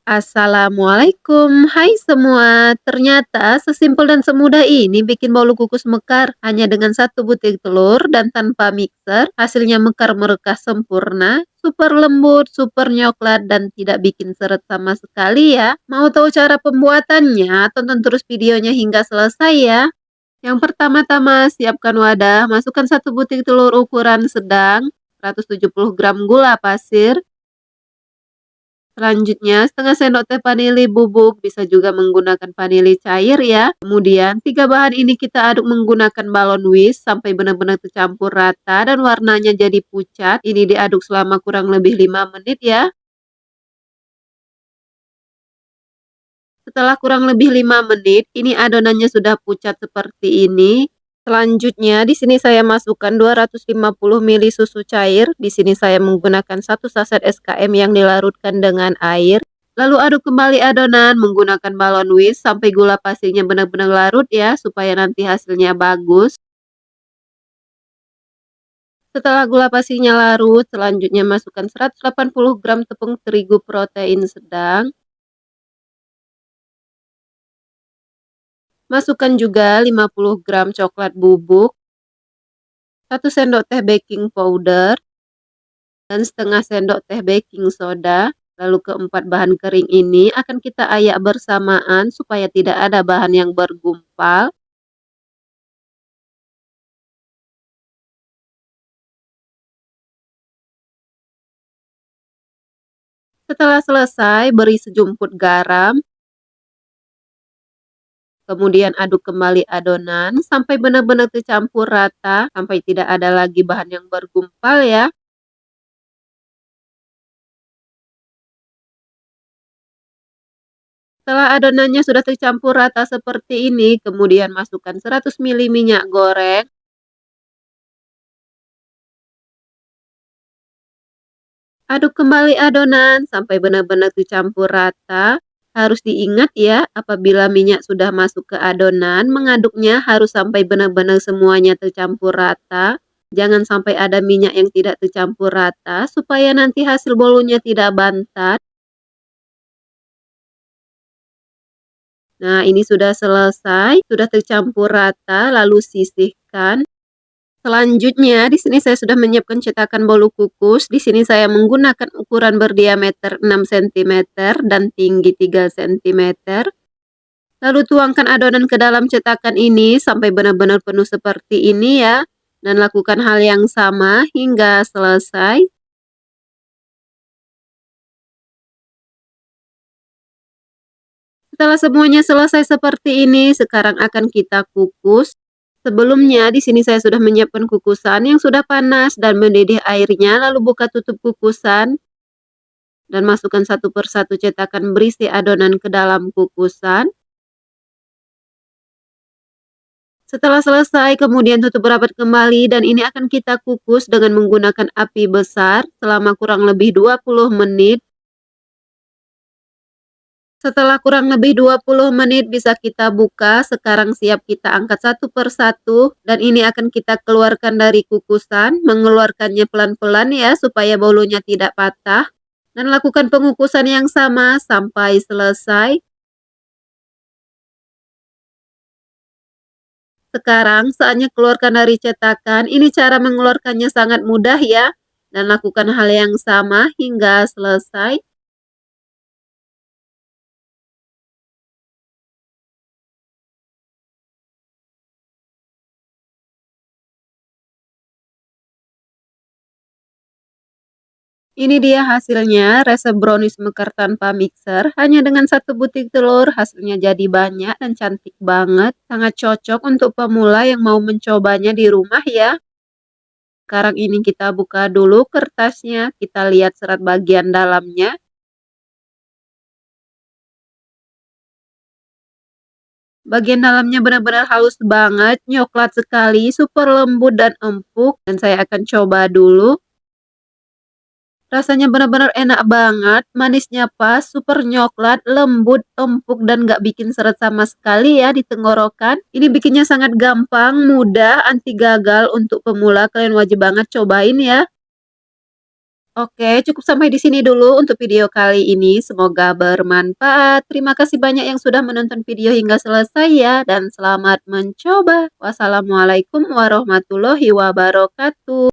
Assalamualaikum, hai semua. Ternyata sesimpel dan semudah ini bikin bolu kukus mekar. Hanya dengan satu butir telur dan tanpa mixer, hasilnya mekar merekah sempurna, super lembut, super nyoklat, dan tidak bikin seret sama sekali ya. Mau tahu cara pembuatannya? Tonton terus videonya hingga selesai ya. Yang pertama-tama, siapkan wadah, masukkan satu butir telur ukuran sedang, 170 gram gula pasir. Selanjutnya, setengah sendok teh vanili bubuk, bisa juga menggunakan vanili cair ya. Kemudian, tiga bahan ini kita aduk menggunakan balon whisk sampai benar-benar tercampur rata dan warnanya jadi pucat. Ini diaduk selama kurang lebih 5 menit ya. Setelah kurang lebih 5 menit, ini adonannya sudah pucat seperti ini. Selanjutnya, di sini saya masukkan 250 ml susu cair. Di sini saya menggunakan satu saset SKM yang dilarutkan dengan air. Lalu aduk kembali adonan menggunakan balon whisk sampai gula pasirnya benar-benar larut ya, supaya nanti hasilnya bagus. Setelah gula pasirnya larut, selanjutnya masukkan 180 gram tepung terigu protein sedang. Masukkan juga 50 gram coklat bubuk, 1 sendok teh baking powder, dan setengah sendok teh baking soda. Lalu keempat bahan kering ini akan kita ayak bersamaan supaya tidak ada bahan yang bergumpal. Setelah selesai, beri sejumput garam. Kemudian aduk kembali adonan sampai benar-benar tercampur rata, sampai tidak ada lagi bahan yang bergumpal ya. Setelah adonannya sudah tercampur rata seperti ini, kemudian masukkan 100 ml minyak goreng. Aduk kembali adonan sampai benar-benar tercampur rata. Harus diingat ya, apabila minyak sudah masuk ke adonan, mengaduknya harus sampai benar-benar semuanya tercampur rata. Jangan sampai ada minyak yang tidak tercampur rata, supaya nanti hasil bolunya tidak bantat. Nah, ini sudah selesai, sudah tercampur rata, lalu sisihkan. Selanjutnya, di sini saya sudah menyiapkan cetakan bolu kukus. Di sini saya menggunakan ukuran berdiameter 6 cm dan tinggi 3 cm. Lalu tuangkan adonan ke dalam cetakan ini sampai benar-benar penuh seperti ini ya. Dan lakukan hal yang sama hingga selesai. Setelah semuanya selesai seperti ini, sekarang akan kita kukus. Sebelumnya, di sini saya sudah menyiapkan kukusan yang sudah panas dan mendidih airnya, lalu buka tutup kukusan dan masukkan satu persatu cetakan berisi adonan ke dalam kukusan. Setelah selesai, kemudian tutup rapat kembali dan ini akan kita kukus dengan menggunakan api besar selama kurang lebih 20 menit. Setelah kurang lebih 20 menit bisa kita buka, sekarang siap kita angkat satu persatu dan ini akan kita keluarkan dari kukusan, mengeluarkannya pelan-pelan ya supaya bolunya tidak patah dan lakukan pengukusan yang sama sampai selesai. Sekarang saatnya keluarkan dari cetakan, ini cara mengeluarkannya sangat mudah ya dan lakukan hal yang sama hingga selesai. Ini dia hasilnya, resep brownies mekar tanpa mixer. Hanya dengan satu butir telur, hasilnya jadi banyak dan cantik banget. Sangat cocok untuk pemula yang mau mencobanya di rumah ya. Sekarang ini kita buka dulu kertasnya, kita lihat serat bagian dalamnya. Bagian dalamnya benar-benar halus banget, nyoklat sekali, super lembut dan empuk. Dan saya akan coba dulu. Rasanya benar-benar enak banget, manisnya pas, super nyoklat, lembut, empuk, dan nggak bikin seret sama sekali ya di tenggorokan. Ini bikinnya sangat gampang, mudah, anti gagal untuk pemula. Kalian wajib banget cobain ya. Oke, cukup sampai di sini dulu untuk video kali ini. Semoga bermanfaat. Terima kasih banyak yang sudah menonton video hingga selesai ya, dan selamat mencoba. Wassalamualaikum warahmatullahi wabarakatuh.